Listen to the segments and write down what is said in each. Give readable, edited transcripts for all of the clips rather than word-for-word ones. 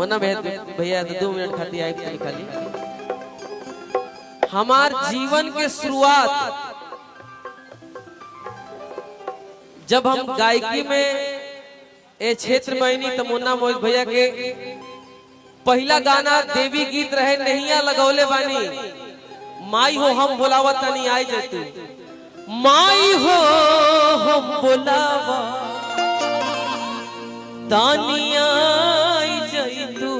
मना भैया 2 मिनट खाती आई खाली। हमार जीवन के शुरुआत जब हम गायकी में ए क्षेत्र में तो मुन्ना मोहित भैया के पहला गाना देवी गीत रहे नैया लगौले बानी, माई हो हम बोलावा तनी आई जतू, माई हो हम बोलावा तानिया आई जतू,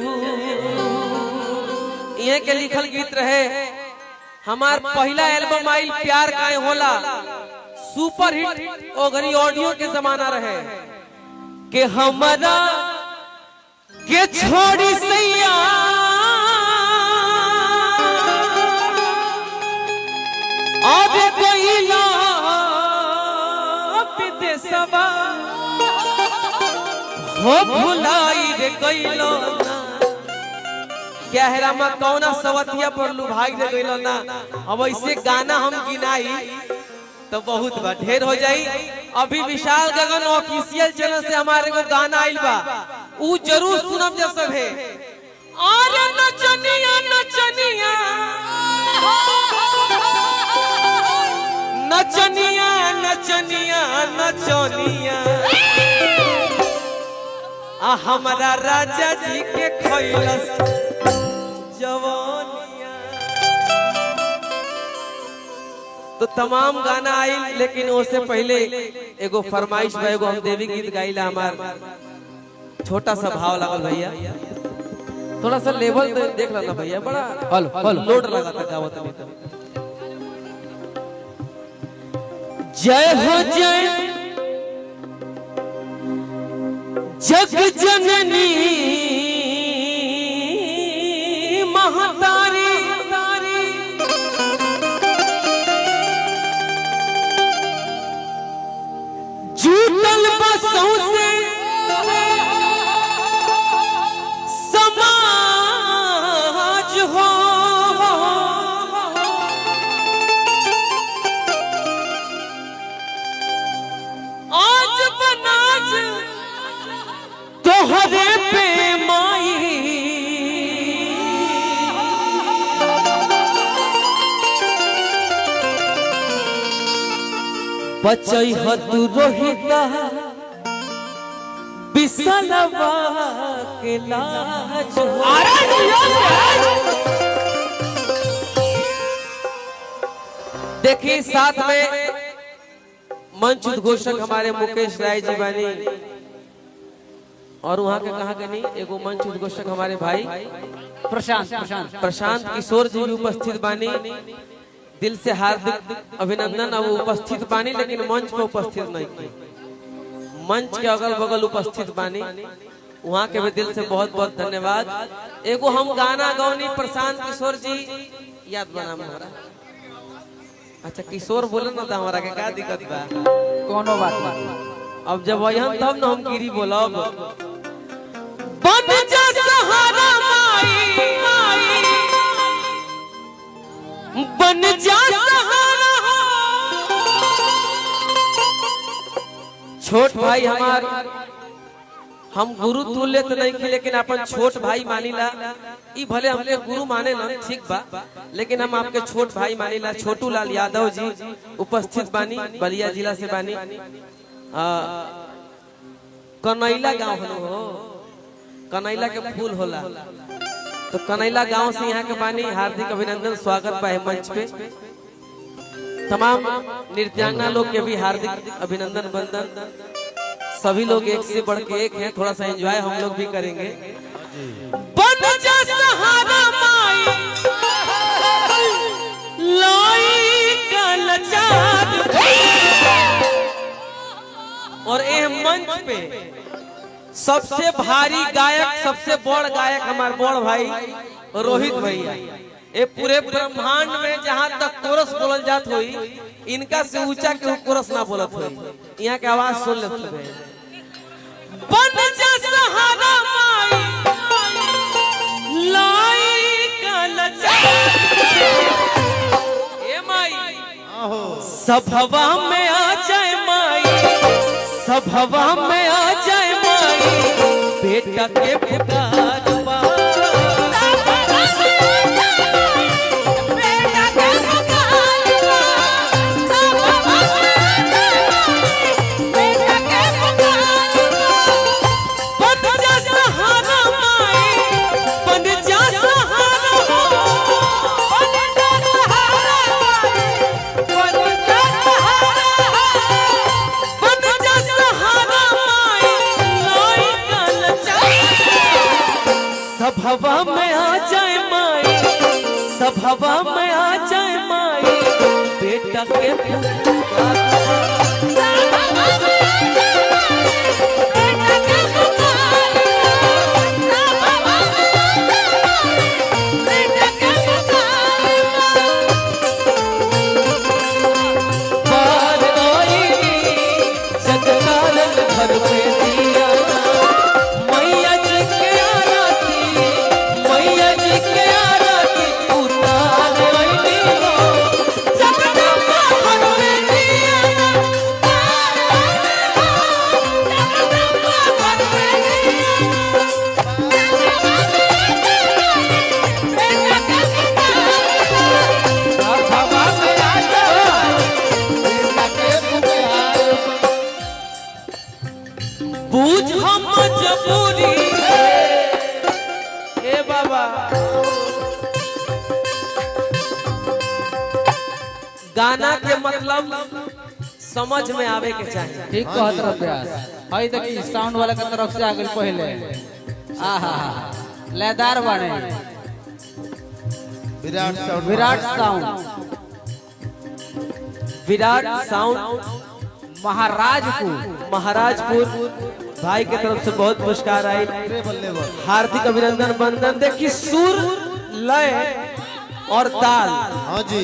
ये के लिखल गीत रहे। हमार पहला एल्बम आइल प्यार काहे होला, सुपर हिट ओगरी ऑडियो के जमाना रहे कि हमारा के छोड़ी सैया अब गईला विदेशवा हो भुलाई रे गईलो ना, क्या है रामा कौना सवतिया पर लुभाई रे गईलो ना। अब ऐसे गाना हम गिनाई तो बहुत बा ढेर हो जाई। अभी विशाल गगन ऑफिशियल चैनल से हमारे को गाना आइल बा, ऊ जरूर सुनब जा सब है। और नचनिया नचनिया नचनिया नचनिया नचनिया आ हमारा राजा जी के खैलस जवानिया। तो तमाम गाना आई, लेकिन उससे पहले एगो फरमाइश बा, एगो हम देवी गीत गाइला। हमार छोटा सा भाव लगल भैया, थोड़ा सा लेवल देख लेना भैया, बड़ा लोड लगा था गावत में। जय हो जय जग जननी महतारी, जुटल बसों से समाज हो, आज बनाज तोहरे पे माई, बचई हतु रोहिता बिसलवा के लाज हो। देखिए साथ में मंच उद्घोषक हमारे मुकेश राय जी बानी, और वहाँ के कहा के नहीं एगो मंच उद्घोषक हमारे भाई प्रशांत किशोर जी भी उपस्थित बानी। दिल से हार्दिक अभिनंदन। अब उपस्थित बानी लेकिन मंच पे उपस्थित नहीं की, मंच के अगल बगल उपस्थित बानी, वहाँ के भी दिल से बहुत बहुत धन्यवाद। एगो हम गाना गौनी प्रशांत किशोर जी याद बना हमारा। अच्छा किशोर बोले ना तो हमारा के क्या दिक्कत बा, कोनो बात नहीं। अब जब वही तब ना हम गिरी बोलब। बन जा सहारा माई, बन जा सहारा। छोट भाई हमार, हम गुरु तुल्य तो नहीं की, लेकिन अपन छोट भाई मानीला। ई भले हमके गुरु माने ना, ठीक बा, लेकिन हम आपके छोट भाई मानीला। छोटू लाल यादव जी उपस्थित बानी, बलिया जिला से बानी। कनैला गांव हो, कनैला के फूल होला, तो कनैला गांव से यहाँ के बानी। हार्दिक अभिनंदन, स्वागत बा मंच पे। तमाम नृत्यांगना लोग के भी हार्दिक अभिनंदन बंदन। सभी लोग एक से बढ़ के एक हैं, थोड़ा सा एंजॉय हम लोग भी करेंगे। बन जा सहारा माई लाई कलचार। और ये मंच पे सबसे भारी गायक, सबसे बड़ गायक हमारे बड़ भाई रोहित भैया। ये पूरे ब्रह्मांड में जहाँ तक कोरस बोलल जात हुई, इनका से ऊंचा के कोरस ना बोलत हुई। यहाँ के आवाज सुन लेते हैं। बन जा सहारा माई लाई कलचार, ए माई सभवा में आ जाए माई, सभवा में आ जाए माई, बेटा के पुकार बा। सभवा में आ जाए माई, सभवा में आ जाए माई, बेटा के पुकार। बूझ हम मजबूरी ए बाबा, गाना के मतलब समझ में आवे के चाहिए। ठीक कहत रह प्यास हई देखी साउंड वाला के तरफ से आ गइल पहले। आहा लेदार बाने विराट साउंड महाराजपुर भाई के तरफ से बहुत पुरस्कार आई। हार्दिक अभिनंदन बंदन। देखिए सुर लय और ताल, हाँ जी,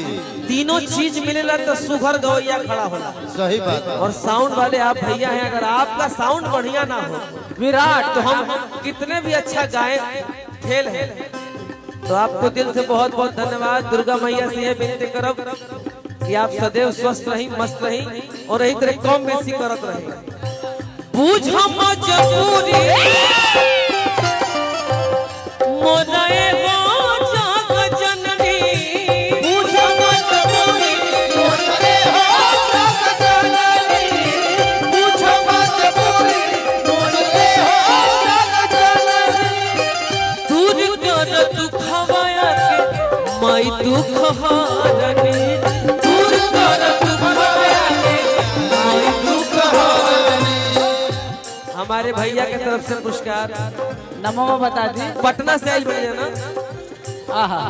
तीनों चीज मिलेला तो सुघर गवैया खड़ा होला। सही बात है। और साउंड वाले आप भैया हैं, अगर आपका साउंड बढ़िया ना हो विराट, तो हम कितने भी अच्छा गाए खेल है। तो आपको दिल से बहुत बहुत धन्यवाद। दुर्गा मैया से ये विनती करब कि आप सदैव स्वस्थ रही, मस्त रही और यही तरह कम बेसी करत रही। बूझ हम मजबूरी मोरे हो जाग जननी, बूझ मजबूरी मोरे हो जाग जननी, बूझ मजबूरी मोरे हो जाग जननी। दूर कर दुखवाया के माई दुख हारनी, हमारे भैया के तरफ से पुरस्कार नमो बता दी। पटना से आई बढ़िया ना। आहा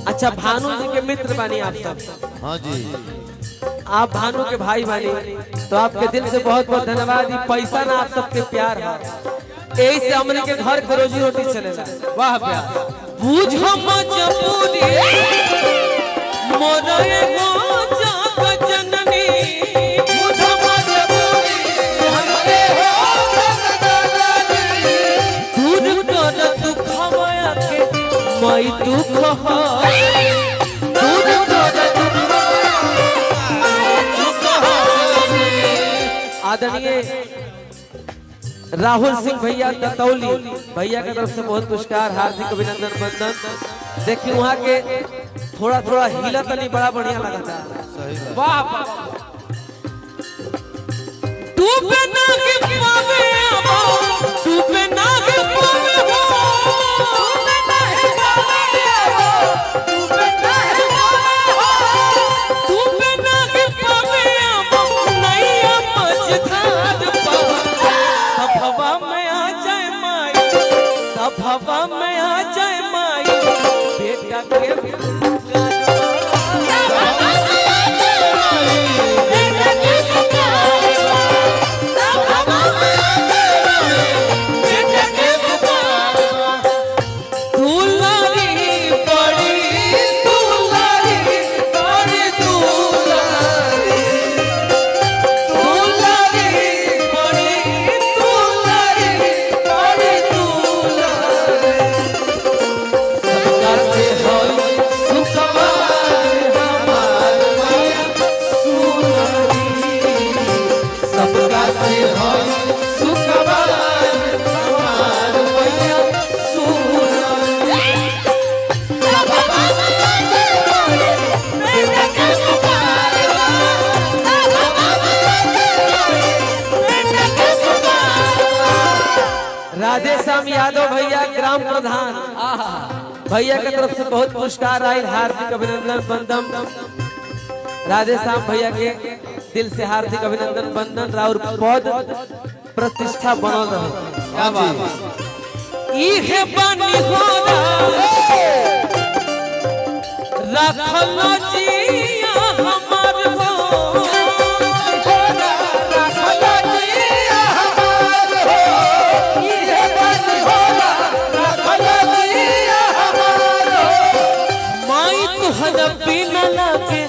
अच्छा, भानु जी के मित्र बानी आप सब। हाँ जी, आप भानु के भाई बानी, तो आपके दिल से बहुत बहुत धन्यवाद। पैसा ना आप सबके प्यार है, यही से हमने के घर के रोजी रोटी चलेगा। वाह प्यार। बूझ हम मजबूरी मोरे हो जाग जननी, बूझ मजबूरी हमरे हो जाग जननी। दूर कर दुखवाया के माई दुख हारी, दूर कर दुखवाया के माई दुख हारी। आदरणीय राहुल सिंह भैया दतौली भैया की तरफ से बहुत पुरस्कार, हार्दिक अभिनंदन बंदन। देखिए वहाँ के थोड़ा थोड़ा हिला तनी बड़ा बढ़िया लगा था। वाह डूबे ना के पावे हो, डूबे ना के पावे हो, डूबे ना के पावे हो, डूबे ना के पावे हो, डूबे ना के पावे हो, नैया मझधार पावे। सभवा में आ जाए माई, सभवा में आ जाए माई, बेटा के राधेश्याम यादव भैया ग्राम प्रधान भैया की तरफ से बहुत पुरस्कार आए, हार्दिक अभिनंदन बंदन। राधेश्याम भैया के दिल से हार्दिक अभिनंदन बंदन। और पद प्रतिष्ठा बनल रहे। इहे बानी होरा रखल जिया हमार हो रखल जिया हमार हो इहे बानी होरा रखल जिया हमार हो माई तुहरा बिना लागे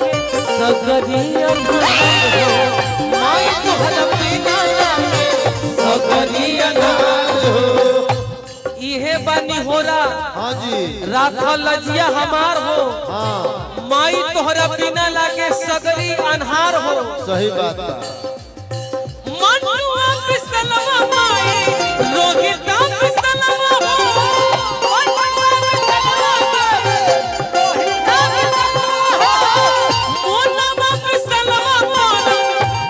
सगरिया हमार हो माई तुहरा बिना लागे सगरिया हमार हो इहे बानी होरा हाँ जी राखल लजिया हमार हो हाँ माई तोहरा बिना लागे सगरी अनहार हो सही बात बा मनुआ बिसलवा माई रोहिता बिसलवा हो मनुआ बिसलवा माई रोहिता बिसलवा हो मोनवा बिसलवा माई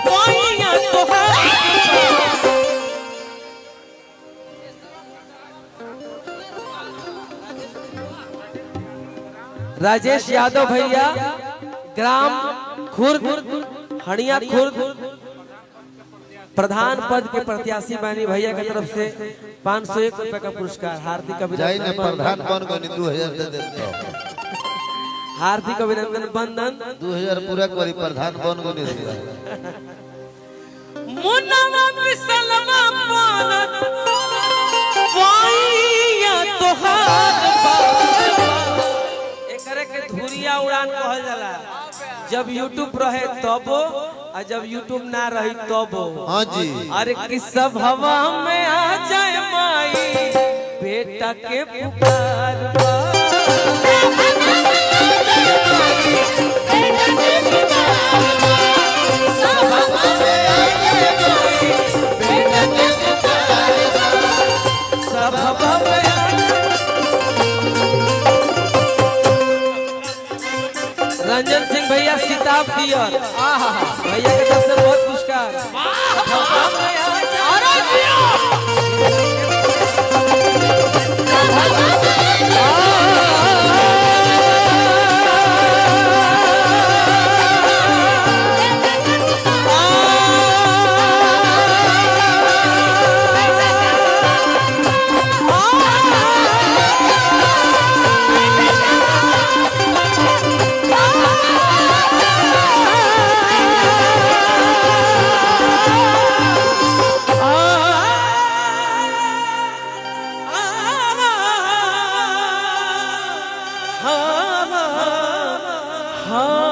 कोइया तोहरा राजेश यादव भैया ग्राम खुर्द हड़िया खुर्द प्रधान पद के प्रत्याशी बानी भैया की तरफ से 501 रुपए का पुरस्कार हार्दिक जाई ने अभिनंदन प्रधान बन गनी 2000 दे देते हार्दिक अभिनंदन बंदन 2000 पूरा करी प्रधान बन गनी मुन्नावा बिसलवा पारत वाइया तोहार एकरे के धुरिया उड़ान कहल जाला जब यूट्यूब रहे तबो और जब यूट्यूब ना रही तबो हाँ जी अरे कि सब हवा में आ जाए माई बेटा के पुकार बा। सब हवा में आ रंजन सिंह भैया सिताब दियर भैया के तरफ से बहुत पुरस्कार हाँ